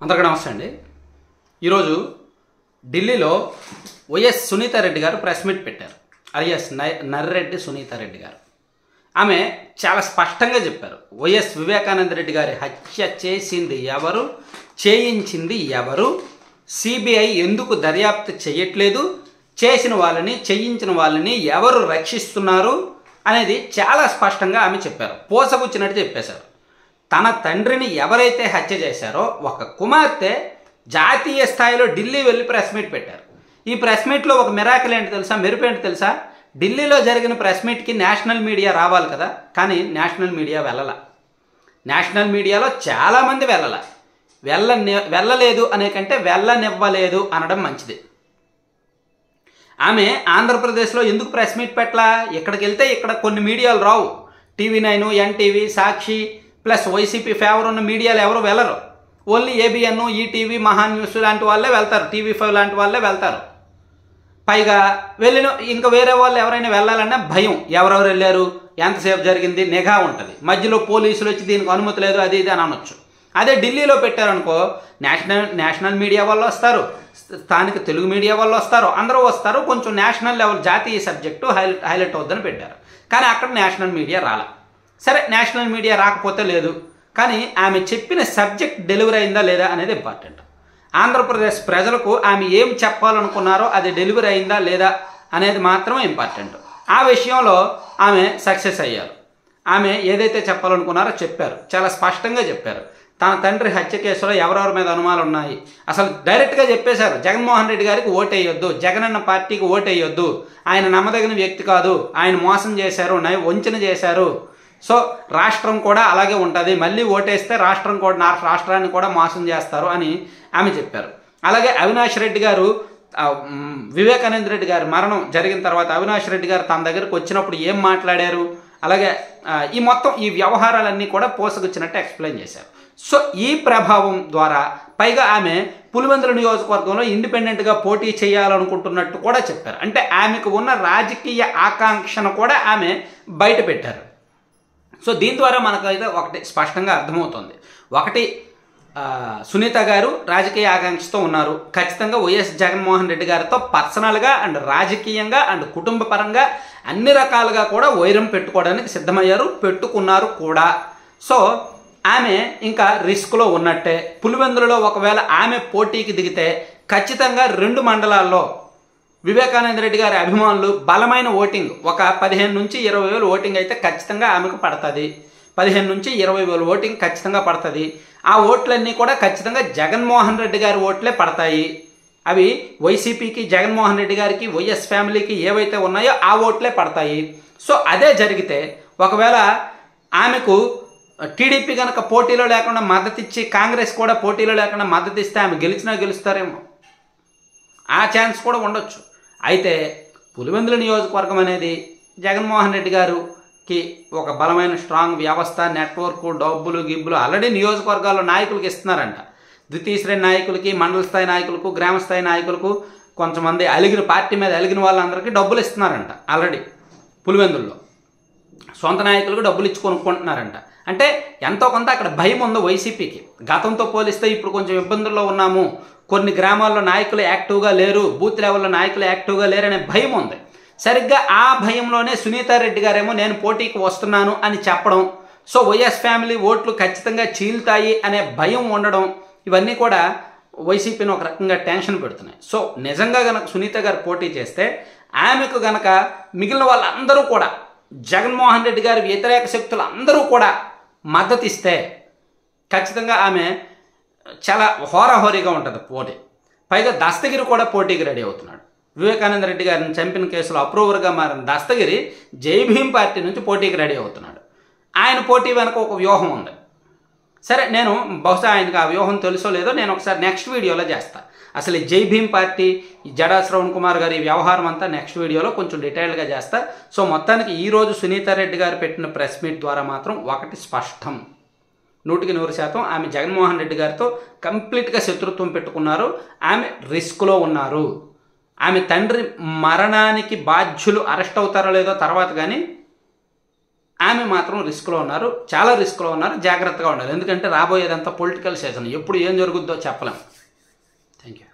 అందరికీ నమస్తే అండి. ఈరోజు ఢిల్లీలో వైఎస్ సునీతారెడ్డి గారు ప్రెస్ మీట్ పెట్టారు. అలియాస్ నర్రెడ్డి సునీతారెడ్డి గారు. ఆమె చాలా స్పష్టంగా చెప్పారు, వైఎస్ వివేకానంద రెడ్డి గారి హత్య చేసింది ఎవరు, చేయించింది ఎవరు, సిబిఐ ఎందుకు దర్యాప్తు చేయట్లేదు, చేసిన వాళ్ళని చేయించిన వాళ్ళని ఎవరు రక్షిస్తున్నారు అనేది చాలా స్పష్టంగా ఆమె చెప్పారు. పోసగుచ్చినట్టు చెప్పేశారు. తన తండ్రిని ఎవరైతే హత్య చేశారో ఒక కుమార్తె జాతీయ స్థాయిలో ఢిల్లీ వెళ్ళి ప్రెస్ మీట్ పెట్టారు. ఈ ప్రెస్ మీట్లో ఒక మిరాకిల్ ఏంటి తెలుసా, మెరుపు ఏంటి తెలుసా, ఢిల్లీలో జరిగిన ప్రెస్ మీట్కి నేషనల్ మీడియా రావాలి కదా, కానీ నేషనల్ మీడియా వెళ్ళాల. నేషనల్ మీడియాలో చాలామంది వెళ్ళలేదు అనే కంటే వెళ్ళనివ్వలేదు అనడం మంచిది. ఆమె ఆంధ్రప్రదేశ్లో ఎందుకు ప్రెస్ మీట్ పెట్టలా? ఇక్కడికి వెళ్తే ఇక్కడ కొన్ని మీడియాలు రావు. TV9, NTV, సాక్షి ప్లస్ వైసీపీ ఫేవర్ ఉన్న మీడియాలు ఎవరు వెళ్ళరు. ఓన్లీ ABN, ఈటీవీ, మహా న్యూస్ లాంటి వాళ్ళే వెళ్తారు, TV5 లాంటి వాళ్ళే వెళ్తారు. పైగా వెళ్ళిన ఇంకా వేరే వాళ్ళు ఎవరైనా వెళ్ళాలన్నా భయం, ఎవరెవరు వెళ్ళారు, ఎంతసేపు జరిగింది, నిఘా ఉంటుంది. మధ్యలో పోలీసులు వచ్చి దీనికి అనుమతి లేదు అది ఇది అని అనొచ్చు. అదే ఢిల్లీలో పెట్టారనుకో, నేషనల్ మీడియా వాళ్ళు వస్తారు, స్థానిక తెలుగు మీడియా వాళ్ళు వస్తారు, అందరూ వస్తారు. కొంచెం నేషనల్ లెవెల్ జాతీయ సబ్జెక్టు హైలైట్ అవుద్దని పెట్టారు. కానీ అక్కడ నేషనల్ మీడియా రాలే. సరే, నేషనల్ మీడియా రాకపోతే లేదు, కానీ ఆమె చెప్పిన సబ్జెక్ట్ డెలివరీ అయిందా లేదా అనేది ఇంపార్టెంట్. ఆంధ్రప్రదేశ్ ప్రజలకు ఆమె ఏం చెప్పాలనుకున్నారో అది డెలివరీ అయిందా లేదా అనేది మాత్రమే ఇంపార్టెంట్. ఆ విషయంలో ఆమె సక్సెస్ అయ్యారు. ఆమె ఏదైతే చెప్పాలనుకున్నారో చెప్పారు, చాలా స్పష్టంగా చెప్పారు. తన తండ్రి హత్య కేసులో ఎవరెవరి మీద అనుమానాలు ఉన్నాయి అసలు డైరెక్ట్గా చెప్పేశారు. జగన్మోహన్ రెడ్డి గారికి ఓటేయొద్దు, జగనన్న పార్టీకి ఓటేయొద్దు, ఆయన నమ్మదగిన వ్యక్తి కాదు, ఆయన మోసం చేశారు, వంచన చేశారు. సో రాష్ట్రం కూడా అలాగే ఉంటుంది, మళ్ళీ ఓటేస్తే రాష్ట్రాన్ని కూడా మోసం చేస్తారు అని ఆమె చెప్పారు. అలాగే అవినాష్ రెడ్డి గారు, వివేకానంద రెడ్డి గారి మరణం జరిగిన తర్వాత అవినాష్ రెడ్డి గారు తన దగ్గరకు వచ్చినప్పుడు ఏం మాట్లాడారు, అలాగే ఈ వ్యవహారాలన్నీ కూడా పోసగుచ్చినట్టు ఎక్స్ప్లెయిన్ చేశారు. సో ఈ ప్రభావం ద్వారా పైగా ఆమె పులివెందుల నియోజకవర్గంలో ఇండిపెండెంట్గా పోటీ చేయాలనుకుంటున్నట్టు కూడా చెప్పారు. అంటే ఆమెకు ఉన్న రాజకీయ ఆకాంక్షను కూడా ఆమె బయట పెట్టారు. సో దీని ద్వారా మనకైతే ఒకటి స్పష్టంగా అర్థమవుతుంది. ఒకటి, సునీత గారు రాజకీయ ఆకాంక్షతో ఉన్నారు. ఖచ్చితంగా వైఎస్ జగన్మోహన్ రెడ్డి గారితో పర్సనల్గా అండ్ రాజకీయంగా అండ్ కుటుంబ పరంగా అన్ని రకాలుగా కూడా వైరం పెట్టుకోవడానికి సిద్ధమయ్యారు, పెట్టుకున్నారు కూడా. సో ఆమె ఇంకా రిస్క్లో ఉన్నట్టే. పులివెందులలో ఒకవేళ ఆమె పోటీకి దిగితే ఖచ్చితంగా 2 మండలాల్లో వివేకానంద రెడ్డి గారి అభిమానులు బలమైన ఓటింగ్, ఒక 15 నుంచి 20 వేలు ఓటింగ్ అయితే ఖచ్చితంగా ఆమెకు పడుతుంది. 15 నుంచి 20 వేలు ఓటింగ్ ఖచ్చితంగా పడుతుంది. ఆ ఓట్లన్నీ కూడా ఖచ్చితంగా జగన్మోహన్ రెడ్డి గారి ఓట్లే పడతాయి. అవి వైసీపీకి, జగన్మోహన్ రెడ్డి గారికి, వైఎస్ ఫ్యామిలీకి ఏవైతే ఉన్నాయో ఆ ఓట్లే పడతాయి. సో అదే జరిగితే ఒకవేళ ఆమెకు టీడీపీ కనుక పోటీలో లేకుండా మద్దతు ఇచ్చి, కాంగ్రెస్ కూడా పోటీలో లేకుండా మద్దతు ఇస్తే ఆమె గెలుస్తారేమో, ఆ ఛాన్స్ కూడా ఉండొచ్చు. అయితే పులివెందుల నియోజకవర్గం అనేది జగన్మోహన్ రెడ్డి గారికి ఒక బలమైన స్ట్రాంగ్ వ్యవస్థ, నెట్వర్క్, డబ్బులు గిబ్బులు ఆల్రెడీ నియోజకవర్గాల్లో నాయకులకి ఇస్తున్నారంట. ద్వితీయ శ్రేణి నాయకులకి, మండల స్థాయి నాయకులకు, గ్రామ స్థాయి నాయకులకు, కొంతమంది పార్టీ మీద అలిగిన వాళ్ళందరికీ డబ్బులు ఇస్తున్నారంట. ఆల్రెడీ పులివెందుల్లో సొంత నాయకులకు డబ్బులు ఇచ్చి కొనుక్కుంటున్నారంట. అంటే ఎంతో కొంత అక్కడ భయం ఉంది వైసీపీకి. గతంతో పోలిస్తే ఇప్పుడు కొంచెం ఇబ్బందుల్లో ఉన్నాము, కొన్ని గ్రామాల్లో నాయకులు యాక్టివ్గా లేరు, బూత్ లెవెల్లో నాయకులు యాక్టివ్గా లేరు అనే భయం ఉంది. సరిగ్గా ఆ భయంలోనే సునీతారెడ్డి గారేమో నేను పోటీకి వస్తున్నాను అని చెప్పడం, సో వైఎస్ ఫ్యామిలీ ఓట్లు ఖచ్చితంగా చీల్తాయి అనే భయం ఉండడం, ఇవన్నీ కూడా వైసీపీని ఒక రకంగా టెన్షన్ పెడుతున్నాయి. సో నిజంగా గనక సునీత గారు పోటీ చేస్తే ఆమెకు గనక మిగిలిన వాళ్ళందరూ కూడా, జగన్మోహన్ రెడ్డి గారి వ్యతిరేక శక్తులు అందరూ కూడా మద్దతు ఇస్తే ఖచ్చితంగా ఆమె చాలా హోరాహోరీగా ఉంటుంది పోటీ. పైగా దస్తగిరి కూడా పోటీకి రెడీ అవుతున్నాడు. వివేకానంద రెడ్డి గారిని చంపిన కేసులో అప్రూవర్గా మారిన దస్తగిరి జై భీమ్ పార్టీ నుంచి పోటీకి రెడీ అవుతున్నాడు. ఆయన పోటీ వెనక ఒక వ్యూహం ఉంది. సరే, నేను బహుశా ఆయనకు ఆ వ్యూహం తెలుసో లేదో నేను ఒకసారి నెక్స్ట్ వీడియోలో చేస్తాను. అసలు ఈ జై భీమ్ పార్టీ, ఈ జడా శ్రవణ్ కుమార్ గారి వ్యవహారం అంతా నెక్స్ట్ వీడియోలో కొంచెం డీటెయిల్గా చేస్తా. సో మొత్తానికి ఈరోజు సునీతారెడ్డి గారు పెట్టిన ప్రెస్ మీట్ ద్వారా మాత్రం ఒకటి స్పష్టం, 100% ఆమె జగన్మోహన్ రెడ్డి గారితో కంప్లీట్గా శత్రుత్వం పెట్టుకున్నారు. ఆమె రిస్క్లో ఉన్నారు. ఆమె తండ్రి మరణానికి బాధ్యులు అరెస్ట్ అవుతారో లేదో తర్వాత, కానీ ఆమె మాత్రం రిస్క్లో ఉన్నారు, చాలా రిస్క్లో ఉన్నారు. జాగ్రత్తగా ఉండాలి. ఎందుకంటే రాబోయేదంతా పొలిటికల్ సీజన్, ఎప్పుడు ఏం జరుగుద్దో చెప్పలేం. Thank you.